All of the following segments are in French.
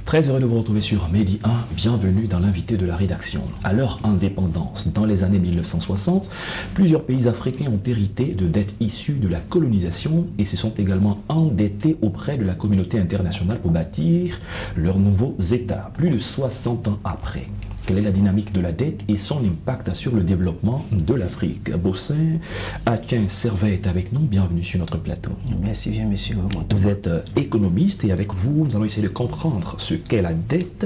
Très heureux de vous retrouver sur Medi 1. Bienvenue dans l'invité de la rédaction. À leur indépendance, dans les années 1960, plusieurs pays africains ont hérité de dettes issues de la colonisation et se sont également endettés auprès de la communauté internationale pour bâtir leurs nouveaux États, plus de 60 ans après. Quelle est la dynamique de la dette et son impact sur le développement de l'Afrique? Bossin Atien Servet est avec nous. Bienvenue sur notre plateau. Merci bien, monsieur. Vous êtes économiste et avec vous, nous allons essayer de comprendre ce qu'est la dette,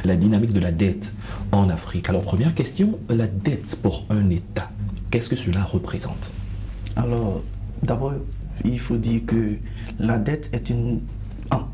la dynamique de la dette en Afrique. Alors, première question, la dette pour un État, qu'est-ce que cela représente? Alors, d'abord, il faut dire que la dette est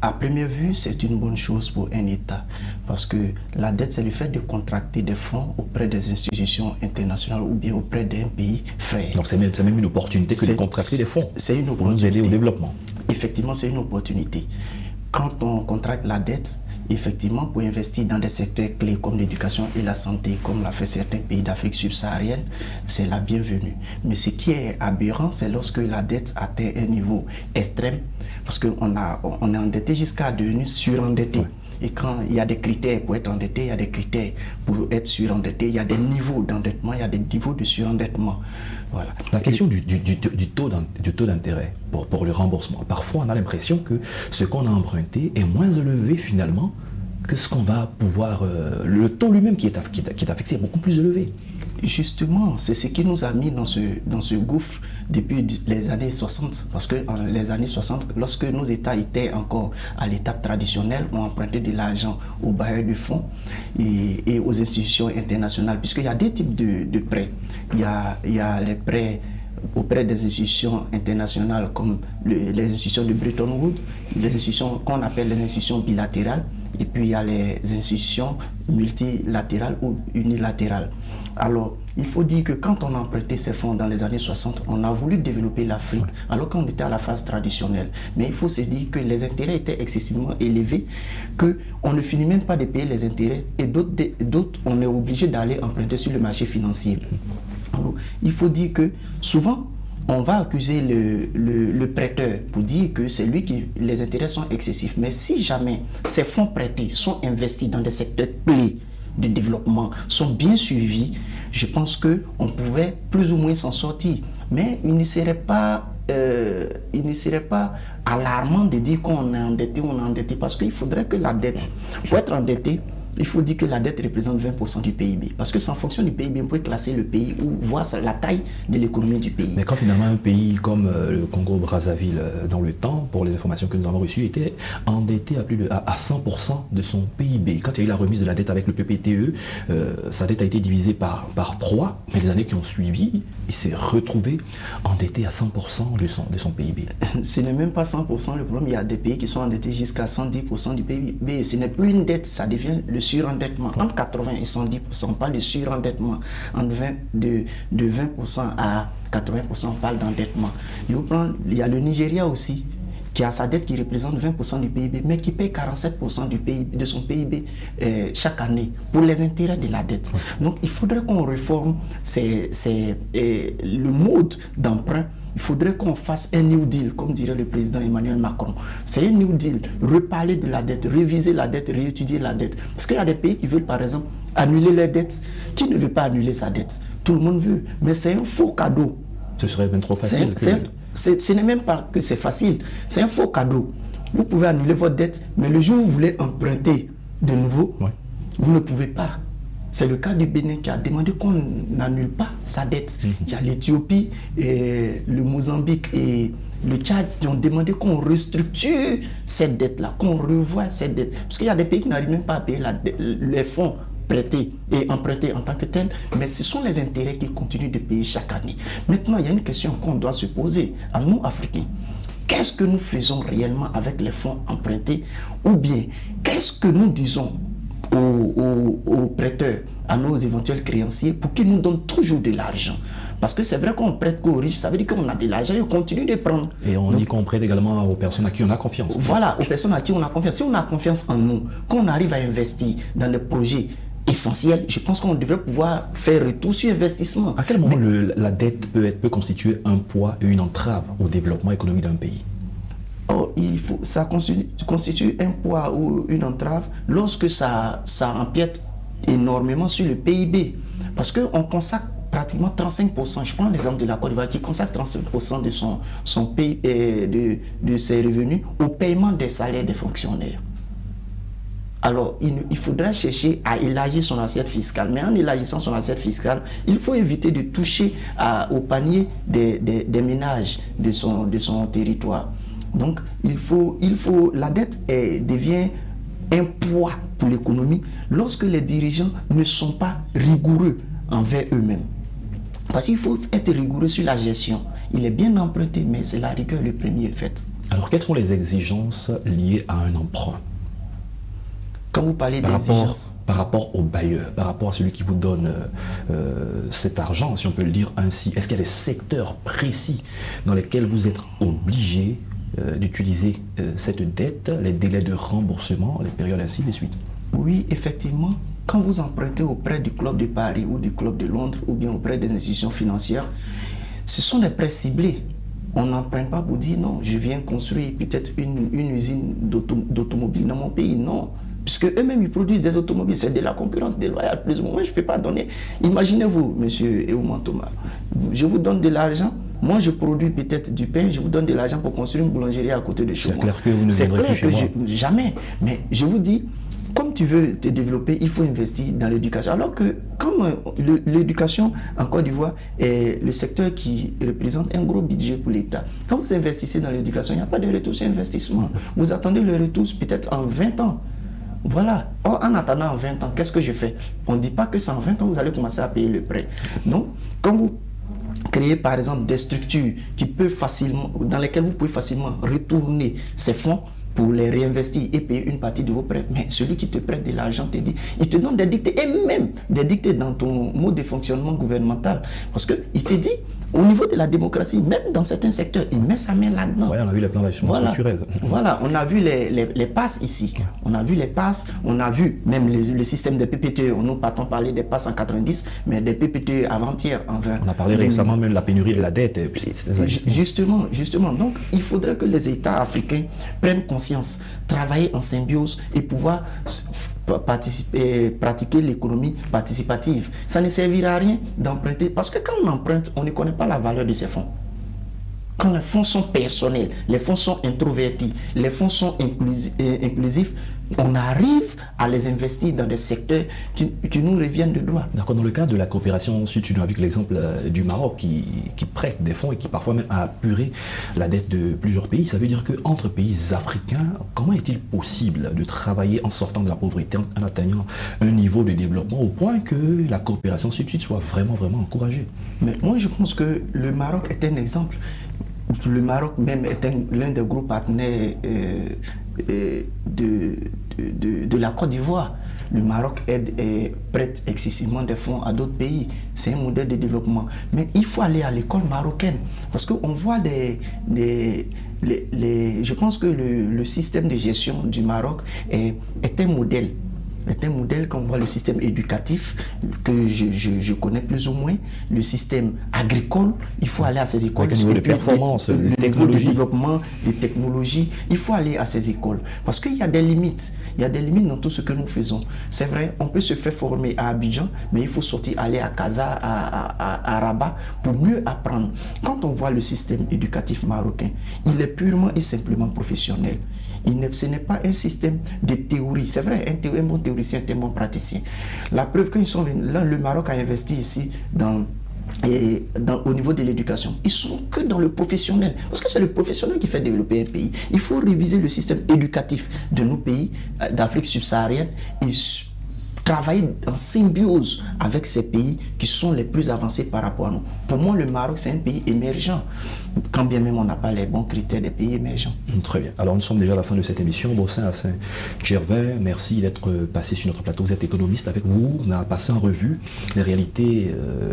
à première vue, c'est une bonne chose pour un État parce que la dette, c'est le fait de contracter des fonds auprès des institutions internationales ou bien auprès d'un pays frère. Donc, c'est même une opportunité que de contracter des fonds pour nous aider au développement. Effectivement, c'est une opportunité. Quand on contracte la dette, effectivement, pour investir dans des secteurs clés comme l'éducation et la santé, comme l'a fait certains pays d'Afrique subsaharienne, c'est la bienvenue. Mais ce qui est aberrant, c'est lorsque la dette atteint un niveau extrême, parce qu'on est endetté jusqu'à devenir surendetté. Ouais. Et quand il y a des critères pour être endetté, il y a des critères pour être surendetté, il y a des niveaux d'endettement, il y a des niveaux de surendettement. Voilà. La question du taux d'intérêt pour le remboursement. Parfois, on a l'impression que ce qu'on a emprunté est moins élevé finalement que ce qu'on va pouvoir... le taux lui-même qui est affecté est beaucoup plus élevé. Justement, c'est ce qui nous a mis dans ce gouffre depuis les années 60. Parce que dans les années 60, lorsque nos États étaient encore à l'étape traditionnelle, on empruntait de l'argent aux bailleurs de fonds et aux institutions internationales. Puisqu'il y a deux types de prêts. Il y a les prêts auprès des institutions internationales comme les institutions de Bretton Woods, les institutions qu'on appelle les institutions bilatérales, et puis il y a les institutions multilatérales ou unilatérales. Alors, il faut dire que quand on a emprunté ces fonds dans les années 60, on a voulu développer l'Afrique alors qu'on était à la phase traditionnelle. Mais il faut se dire que les intérêts étaient excessivement élevés, qu'on ne finit même pas de payer les intérêts et d'autres, on est obligé d'aller emprunter sur le marché financier. Alors, il faut dire que souvent, on va accuser le prêteur pour dire que c'est lui qui les intérêts sont excessifs. Mais si jamais ces fonds prêtés sont investis dans des secteurs clés de développement, sont bien suivis, je pense qu'on pouvait plus ou moins s'en sortir. Mais il ne serait pas alarmant de dire qu'on est endetté, parce qu'il faudrait que la dette, pour être endetté, il faut dire que la dette représente 20% du PIB. Parce que c'est en fonction du PIB, on peut classer le pays ou voir la taille de l'économie du pays. Mais quand finalement un pays comme le Congo-Brazzaville, dans le temps, pour les informations que nous avons reçues, était endetté à 100% de son PIB. Quand il y a eu la remise de la dette avec le PPTE, sa dette a été divisée par 3, mais les années qui ont suivi, il s'est retrouvé endetté à 100% de son PIB. Ce n'est même pas 100% le problème. Il y a des pays qui sont endettés jusqu'à 110% du PIB. Ce n'est plus une dette, ça devient le surendettement. Entre 80 et 110%, on parle de surendettement. De 20% à 80%, on parle d'endettement. Il y a le Nigeria aussi, qui a sa dette qui représente 20% du PIB, mais qui paye 47% de son PIB chaque année pour les intérêts de la dette. Donc, il faudrait qu'on réforme le mode d'emprunt. Il faudrait qu'on fasse un New Deal, comme dirait le président Emmanuel Macron. C'est un New Deal, reparler de la dette, réviser la dette, réétudier la dette. Parce qu'il y a des pays qui veulent, par exemple, annuler leur dette. Qui ne veut pas annuler sa dette? Tout le monde veut, mais c'est un faux cadeau. Ce serait même trop facile. Ce n'est même pas que c'est facile, c'est un faux cadeau. Vous pouvez annuler votre dette, mais le jour où vous voulez emprunter de nouveau, vous ne pouvez pas. C'est le cas du Bénin qui a demandé qu'on n'annule pas sa dette. Il y a l'Éthiopie, le Mozambique et le Tchad qui ont demandé qu'on restructure cette dette-là, qu'on revoie cette dette. Parce qu'il y a des pays qui n'arrivent même pas à payer les fonds prêtés et empruntés en tant que tels, mais ce sont les intérêts qui continuent de payer chaque année. Maintenant, il y a une question qu'on doit se poser à nous, Africains. Qu'est-ce que nous faisons réellement avec les fonds empruntés? Ou bien, qu'est-ce que nous disons aux prêteurs, à nos éventuels créanciers, pour qu'ils nous donnent toujours de l'argent? Parce que c'est vrai qu'on prête qu'aux riches, ça veut dire qu'on a de l'argent et on continue de prendre. Et on y comprend également aux personnes à qui on a confiance. Voilà, aux personnes à qui on a confiance. Si on a confiance en nous, qu'on arrive à investir dans des projets essentiels, je pense qu'on devrait pouvoir faire retour sur investissement. À quel moment la dette peut constituer un poids et une entrave au développement économique d'un pays? Oh, ça constitue un poids ou une entrave lorsque ça empiète énormément sur le PIB. Parce qu'on consacre pratiquement 35%, je prends l'exemple de la Côte d'Ivoire qui consacre 35% de son PIB, de ses revenus au paiement des salaires des fonctionnaires. Alors, il faudra chercher à élargir son assiette fiscale. Mais en élargissant son assiette fiscale, il faut éviter de toucher au panier des ménages de son territoire. Donc, la dette devient un poids pour l'économie lorsque les dirigeants ne sont pas rigoureux envers eux-mêmes. Parce qu'il faut être rigoureux sur la gestion. Il est bien emprunté, mais c'est la rigueur le premier fait. Alors, quelles sont les exigences liées à un emprunt? Quand vous parlez d'exigence, par rapport au bailleur, par rapport à celui qui vous donne cet argent, si on peut le dire ainsi, est-ce qu'il y a des secteurs précis dans lesquels vous êtes obligé d'utiliser cette dette, les délais de remboursement, les périodes ainsi de suite? Oui, effectivement. Quand vous empruntez auprès du Club de Paris ou du Club de Londres ou bien auprès des institutions financières, ce sont des prêts ciblés. On n'emprunte pas pour dire non, je viens construire peut-être une usine d'automobile dans mon pays. Non. Puisque eux-mêmes, ils produisent des automobiles. C'est de la concurrence déloyale, plus ou moins. Je ne peux pas donner. Imaginez-vous, monsieur Eouman Thomas, je vous donne de l'argent. Moi, je produis peut-être du pain. Je vous donne de l'argent pour construire une boulangerie à côté de chez moi. C'est clair que vous ne viendrez plus chez moi. Jamais. Mais je vous dis, comme tu veux te développer, il faut investir dans l'éducation. Alors que, comme l'éducation en Côte d'Ivoire est le secteur qui représente un gros budget pour l'État, quand vous investissez dans l'éducation, il n'y a pas de retour sur investissement. Vous attendez le retour peut-être en 20 ans. Voilà. Or, en attendant en 20 ans, qu'est-ce que je fais? On ne dit pas que c'est en 20 ans vous allez commencer à payer le prêt. Donc, quand vous créez par exemple des structures dans lesquelles vous pouvez facilement retourner ces fonds pour les réinvestir et payer une partie de vos prêts. Mais celui qui te prête de l'argent te dit, il te donne des dictées, et même des dictées dans ton mode de fonctionnement gouvernemental. Parce qu'il te dit, au niveau de la démocratie, même dans certains secteurs, il met sa main là-dedans. Oui, on a vu les plans d'ajustement structurel. Voilà, on a vu les passes ici. On a vu les passes, on a vu même le système des PPTE. Nous partons parler des passes en 90, mais des PPTE avant-hier en 20. On a parlé récemment même de la pénurie de la dette. Justement. Donc, il faudrait que les États africains prennent conscience, travailler en symbiose et pouvoir pratiquer l'économie participative. Ça ne servira à rien d'emprunter, parce que quand on emprunte, on ne connaît pas la valeur de ces fonds. Quand les fonds sont personnels, les fonds sont introvertis, les fonds sont inclusifs, on arrive à les investir dans des secteurs qui nous reviennent de droit. D'accord. Dans le cadre de la coopération sud-sud, avec l'exemple du Maroc qui prête des fonds et qui parfois même a apuré la dette de plusieurs pays, ça veut dire qu'entre pays africains, comment est-il possible de travailler en sortant de la pauvreté, en atteignant un niveau de développement au point que la coopération sud-sud soit vraiment encouragée? Mais moi, je pense que le Maroc est un exemple. Le Maroc même est l'un des gros partenaires de la Côte d'Ivoire. Le Maroc aide et prête excessivement des fonds à d'autres pays. C'est un modèle de développement. Mais il faut aller à l'école marocaine. Parce qu'on voit je pense que le système de gestion du Maroc est un modèle. C'est un modèle qu'on voit, le système éducatif que je connais plus ou moins, le système agricole, il faut aller à ces écoles. Le niveau de performance, le niveau de développement des technologies, il faut aller à ces écoles. Parce qu'il y a des limites. Il y a des limites dans tout ce que nous faisons. C'est vrai, on peut se faire former à Abidjan, mais il faut sortir, aller à Casa, à Rabat, pour mieux apprendre. Quand on voit le système éducatif marocain, il est purement et simplement professionnel. Ce n'est pas un système de théorie. C'est vrai, un bon théoricien est un bon praticien. La preuve, quand ils sont venus, là, le Maroc a investi ici au niveau de l'éducation. Ils sont que dans le professionnel. Parce que c'est le professionnel qui fait développer un pays. Il faut réviser le système éducatif de nos pays d'Afrique subsaharienne et travailler en symbiose avec ces pays qui sont les plus avancés par rapport à nous. Pour moi, le Maroc, c'est un pays émergent, quand bien même on n'a pas les bons critères des pays émergents. Très bien. Alors, nous sommes déjà à la fin de cette émission. Bossin Hassan Gervais, merci d'être passé sur notre plateau. Vous êtes économiste avec vous. On a passé en revue les réalités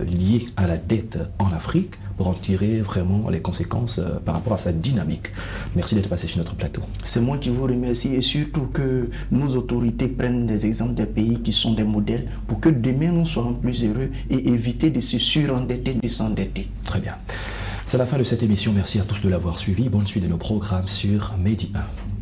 liées à la dette en Afrique pour en tirer vraiment les conséquences par rapport à sa dynamique. Merci d'être passé sur notre plateau. C'est moi qui vous remercie et surtout que nos autorités prennent des exemples des pays qui sont des modèles pour que demain nous soyons plus heureux et éviter de se surendetter, de s'endetter. Très bien. C'est la fin de cette émission. Merci à tous de l'avoir suivi. Bonne suite de nos programmes sur Medi 1.